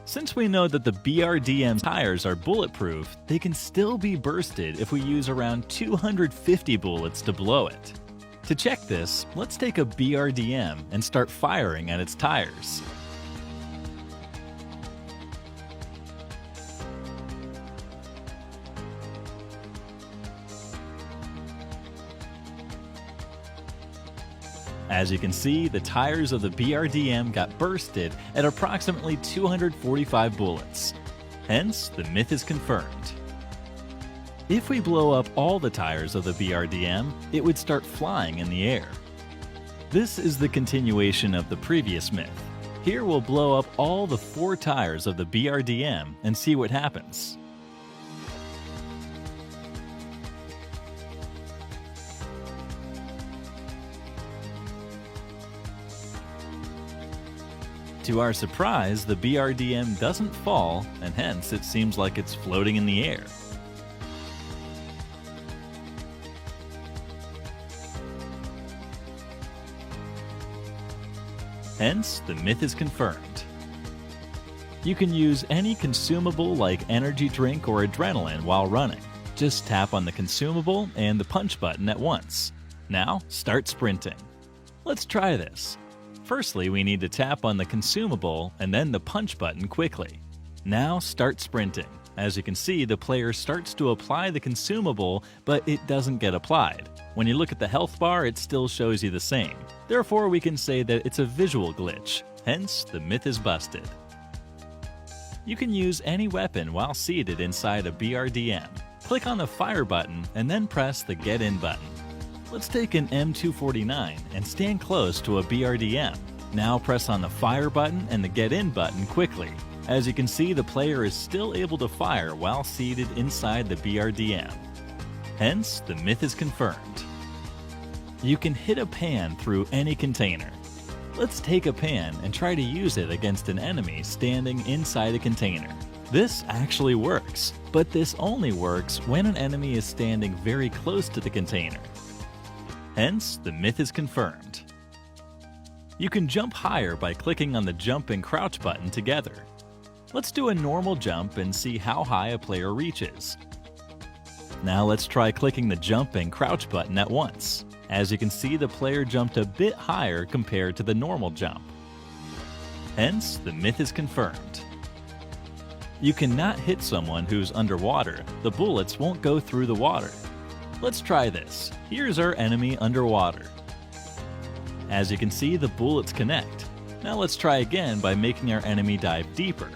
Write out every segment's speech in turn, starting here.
Since we know that the BRDM tires are bulletproof, they can still be bursted if we use around 250 bullets to blow it. To check this, let's take a BRDM and start firing at its tires. As you can see, the tires of the BRDM got bursted at approximately 245 bullets. Hence, the myth is confirmed. If we blow up all the tires of the BRDM, it would start flying in the air. This is the continuation of the previous myth. Here we'll blow up all the 4 tires of the BRDM and see what happens. To our surprise, the BRDM doesn't fall, and hence it seems like it's floating in the air. Hence, the myth is confirmed. You can use any consumable like energy drink or adrenaline while running. Just tap on the consumable and the punch button at once. Now, start sprinting. Let's try this. Firstly, we need to tap on the consumable and then the punch button quickly. Now start sprinting. As you can see, the player starts to apply the consumable, but it doesn't get applied. When you look at the health bar, it still shows you the same. Therefore, we can say that it's a visual glitch. Hence, the myth is busted. You can use any weapon while seated inside a BRDM. Click on the fire button and then press the get in button. Let's take an M249 and stand close to a BRDM. Now press on the fire button and the get in button quickly. As you can see, the player is still able to fire while seated inside the BRDM. Hence, the myth is confirmed. You can hit a pan through any container. Let's take a pan and try to use it against an enemy standing inside a container. This actually works, but this only works when an enemy is standing very close to the container. Hence, the myth is confirmed. You can jump higher by clicking on the jump and crouch button together. Let's do a normal jump and see how high a player reaches. Now let's try clicking the jump and crouch button at once. As you can see, the player jumped a bit higher compared to the normal jump. Hence, the myth is confirmed. You cannot hit someone who's underwater. The bullets won't go through the water. Let's try this. Here's our enemy underwater. As you can see, the bullets connect. Now let's try again by making our enemy dive deeper.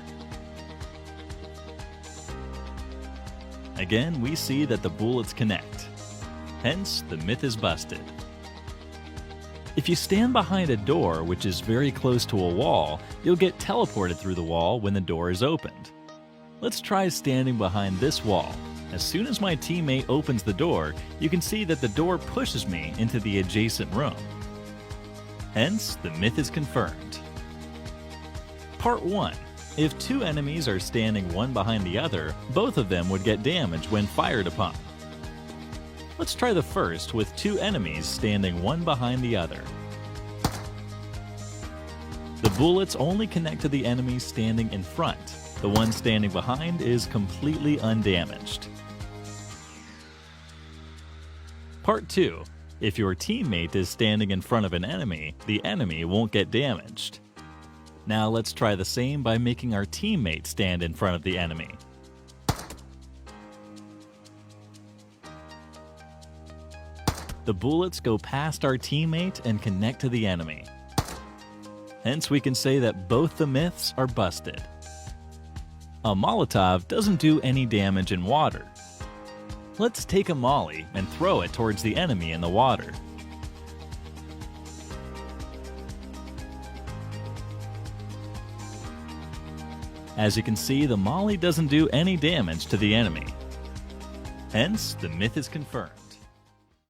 Again, we see that the bullets connect. Hence, the myth is busted. If you stand behind a door which is very close to a wall, you'll get teleported through the wall when the door is opened. Let's try standing behind this wall. As soon as my teammate opens the door, you can see that the door pushes me into the adjacent room. Hence, the myth is confirmed. Part 1. If 2 enemies are standing one behind the other, both of them would get damaged when fired upon. Let's try the first with 2 enemies standing one behind the other. The bullets only connect to the enemies standing in front. The one standing behind is completely undamaged. Part 2. If your teammate is standing in front of an enemy, the enemy won't get damaged. Now let's try the same by making our teammate stand in front of the enemy. The bullets go past our teammate and connect to the enemy. Hence, we can say that both the myths are busted. A Molotov doesn't do any damage in water. Let's take a molly and throw it towards the enemy in the water. As you can see, the molly doesn't do any damage to the enemy. Hence, the myth is confirmed.